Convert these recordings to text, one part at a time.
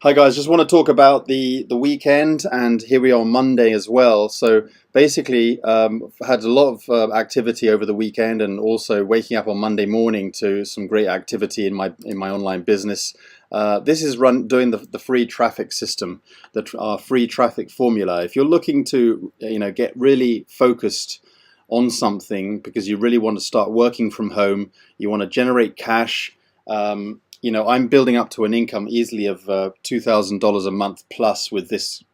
Hi guys, just want to talk about the weekend, and here we are Monday as well. So basically, had a lot of activity over the weekend, and also waking up on Monday morning to some great activity in my online business. This is doing the free traffic system, our free traffic formula. If you're looking to get really focused on something because you really want to start working from home, you want to generate cash. I'm building up to an income easily of $2,000 a month plus with this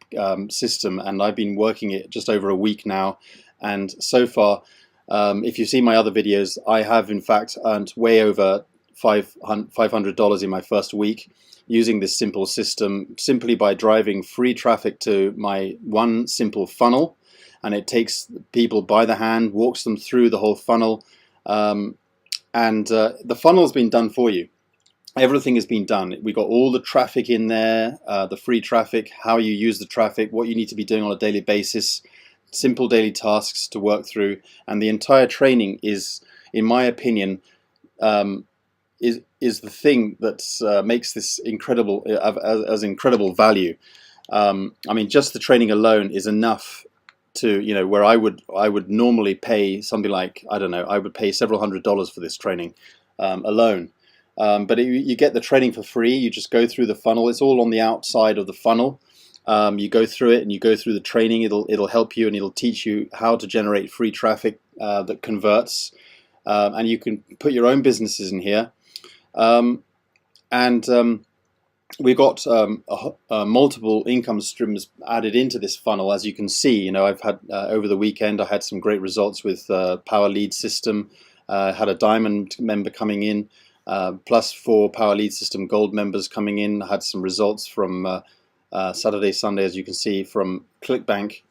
system, and I've been working it just over a week now. And so far, if you see my other videos, I have in fact earned way over $500 in my first week using this simple system, simply by driving free traffic to my one simple funnel. And it takes people by the hand, walks them through the whole funnel, and the funnel's been done for you. Everything has been done. We got all the traffic in there, the free traffic, how you use the traffic, what you need to be doing on a daily basis, simple daily tasks to work through, and the entire training is, in my opinion, is the thing that makes this incredible as incredible value. I mean, just the training alone is enough to, where I would normally pay something like, I don't know, I would pay several $100s for this training alone. But you get the training for free. You just go through the funnel. It's all on the outside of the funnel. You go through it and you go through the training. It'll help you, and it'll teach you how to generate free traffic that converts. And you can put your own businesses in here. We've got multiple income streams added into this funnel, as you can see. I've had over the weekend, I had some great results with Power Lead System. Had a diamond member coming in. Plus 4 Power Lead System Gold members coming in. I had some results from Saturday, Sunday, as you can see, from ClickBank,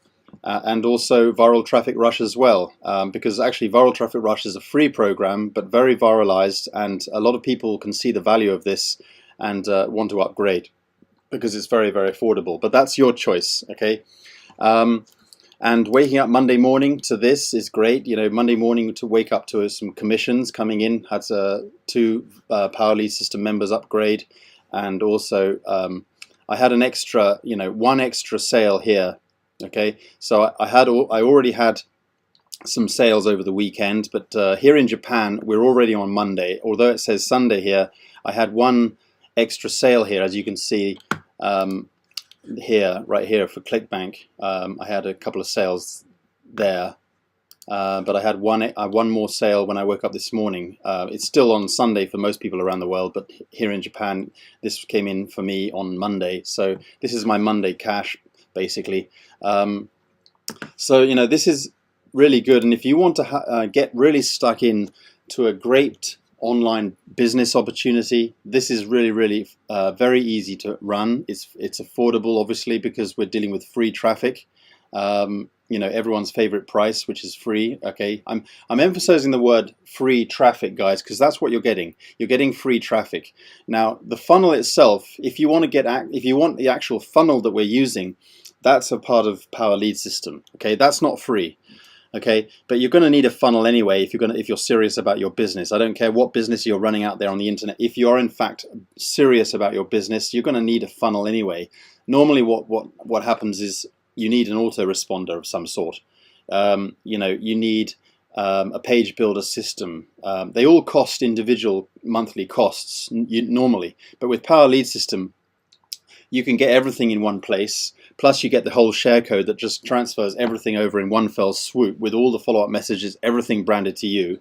and also Viral Traffic Rush as well, because actually Viral Traffic Rush is a free program, but very viralized, and a lot of people can see the value of this and want to upgrade because it's very, very affordable. But that's your choice, okay? And waking up Monday morning to this is great. Monday morning to wake up to some commissions coming in. Had 2 Power Lead System members upgrade, and also I had an extra, one extra sale here. Okay, so I already had some sales over the weekend, but here in Japan we're already on Monday. Although it says Sunday here, I had one extra sale here, as you can see. Right here for ClickBank, I had a couple of sales there, but I had one more sale when I woke up this morning. It's still on Sunday for most people around the world, but here in Japan, this came in for me on Monday. So this is my Monday cash, basically. So this is really good, and if you want to get really stuck in to a great online business opportunity, this is really very easy to run. It's affordable, obviously, because we're dealing with free traffic. Everyone's favorite price, which is free. Okay, I'm emphasizing the word free traffic, guys, because that's what you're getting. You're getting free traffic. Now, the funnel itself, if you want the actual funnel that we're using, that's a part of Power Lead System. Okay, that's not free. Okay, but you're going to need a funnel anyway if you're serious about your business. I don't care what business you're running out there on the internet. If you are in fact serious about your business, you're going to need a funnel anyway. Normally, what happens is you need an autoresponder of some sort. You need a page builder system. They all cost individual monthly costs normally, but with Power Lead System, you can get everything in one place. Plus you get the whole share code that just transfers everything over in one fell swoop with all the follow-up messages, everything branded to you.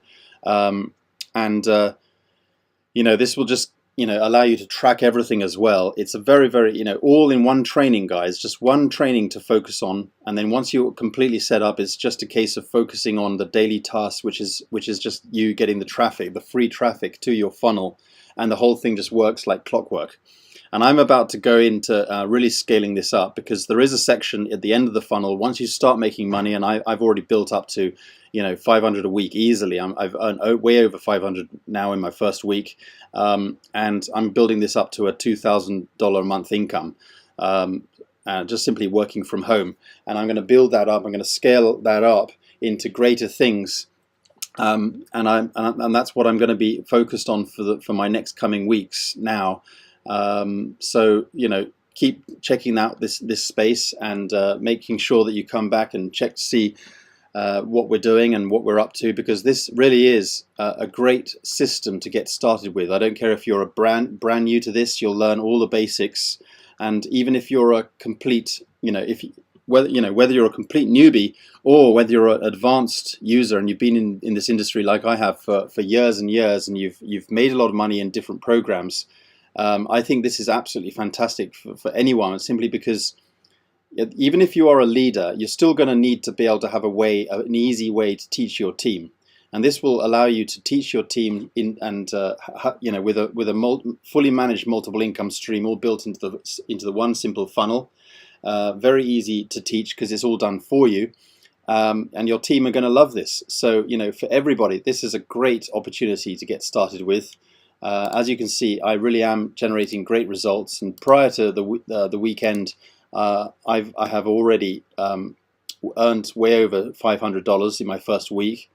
This will just allow you to track everything as well. It's a very, very, all in one training, guys, just one training to focus on. And then once you're completely set up, it's just a case of focusing on the daily tasks, which is just you getting the traffic, the free traffic to your funnel. And the whole thing just works like clockwork. And I'm about to go into really scaling this up, because there is a section at the end of the funnel. Once you start making money, and I've already built up to, 500 a week easily. I've earned way over 500 now in my first week, and I'm building this up to a $2,000 a month income, just simply working from home. And I'm going to build that up. I'm going to scale that up into greater things. And that's what I'm going to be focused on for my next coming weeks now. So keep checking out this space and making sure that you come back and check to see what we're doing and what we're up to, because this really is a great system to get started with. I don't care if you're a brand new to this, you'll learn all the basics. And even if you're a complete, whether you're a complete newbie or whether you're an advanced user and you've been in this industry like I have for years and years, and you've made a lot of money in different programs, I think this is absolutely fantastic for anyone, simply because even if you are a leader, you're still going to need to be able to have an easy way to teach your team, and this will allow you to teach your team with a fully managed multiple income stream, all built into the one simple funnel. Very easy to teach because it's all done for you, and your team are going to love this. So for everybody, this is a great opportunity to get started with. As you can see, I really am generating great results, and prior to the weekend, I have already earned way over $500 in my first week.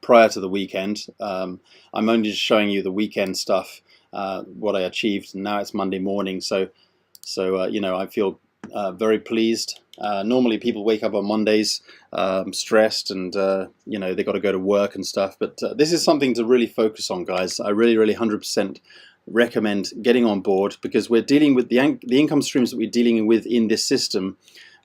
Prior to the weekend, I'm only just showing you the weekend stuff, what I achieved, and now it's Monday morning. So I feel very pleased. Normally people wake up on Mondays stressed, and they got to go to work and stuff, but this is something to really focus on, guys. I really 100% recommend getting on board, because we're dealing with the income streams that we're dealing with in this system.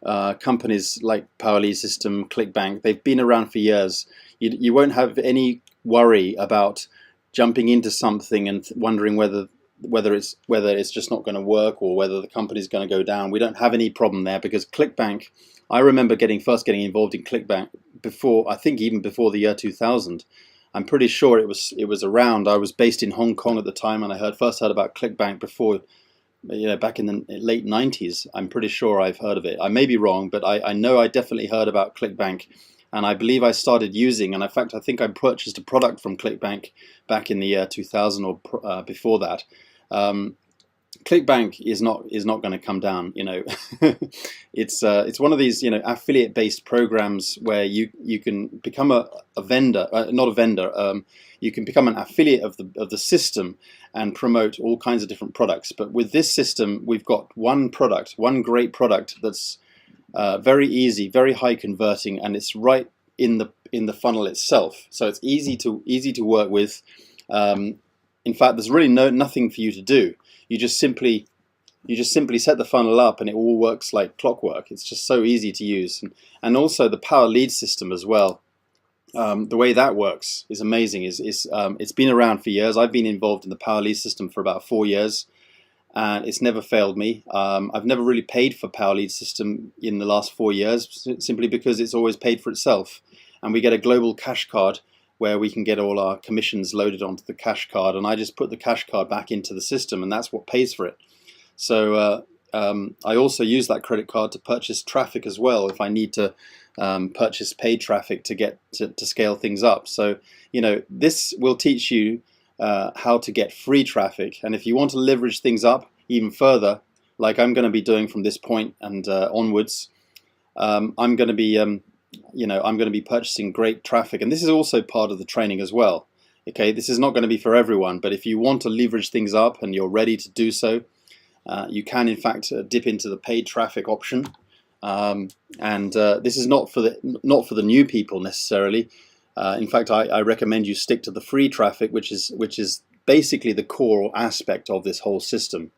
Companies like Powerlead System, ClickBank, they've been around for years. You won't have any worry about jumping into something and wondering whether it's just not going to work, or whether the company's going to go down. We don't have any problem there, because ClickBank, I remember first getting involved in ClickBank even before the year 2000. I'm pretty sure it was around. I was based in Hong Kong at the time, and I first heard about ClickBank before, back in the late 90s. I'm pretty sure I've heard of it. I may be wrong, but I know I definitely heard about ClickBank, and I believe I started using, and in fact I think I purchased a product from ClickBank back in the year 2000 or before that. ClickBank is not going to come down. It's one of these affiliate based programs where you can become a vendor, not a vendor. You can become an affiliate of the system and promote all kinds of different products. But with this system, we've got one great product that's very easy, very high converting, and it's right in the funnel itself. So it's easy to work with. In fact, there's really nothing for you to do. You just simply set the funnel up, and it all works like clockwork. It's just so easy to use, and also the Powerlead system as well. The way that works is amazing. It's been around for years. I've been involved in the Powerlead system for about 4 years, and it's never failed me. I've never really paid for Powerlead system in the last 4 years, simply because it's always paid for itself, and we get a global cash card where we can get all our commissions loaded onto the cash card, and I just put the cash card back into the system, and that's what pays for it. So I also use that credit card to purchase traffic as well, if I need to purchase paid traffic to get to scale things up. So this will teach you how to get free traffic, and if you want to leverage things up even further, like I'm going to be doing from this point and onwards, I'm going to be purchasing great traffic, and this is also part of the training as well. Okay, this is not going to be for everyone, but if you want to leverage things up and you're ready to do so, you can in fact dip into the paid traffic option. This is not for the new people necessarily. In fact, I recommend you stick to the free traffic, which is basically the core aspect of this whole system.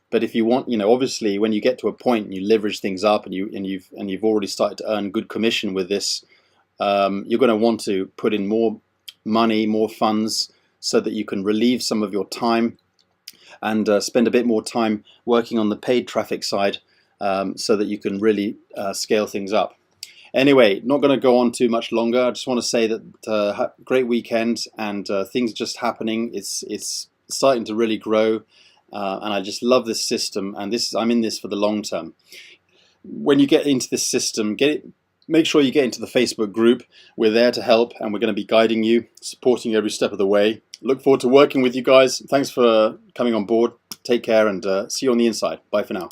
But if you want, obviously, when you get to a point and you leverage things up and you've already started to earn good commission with this, you're going to want to put in more money, more funds, so that you can relieve some of your time and spend a bit more time working on the paid traffic side, so that you can really scale things up. Anyway, not going to go on too much longer. I just want to say that great weekend, and things just happening. It's starting to really grow. And I just love this system, and I'm in this for the long term. When you get into this system, make sure you get into the Facebook group. We're there to help, and we're going to be guiding you, supporting you every step of the way. Look forward to working with you guys. Thanks for coming on board. Take care, and see you on the inside. Bye for now.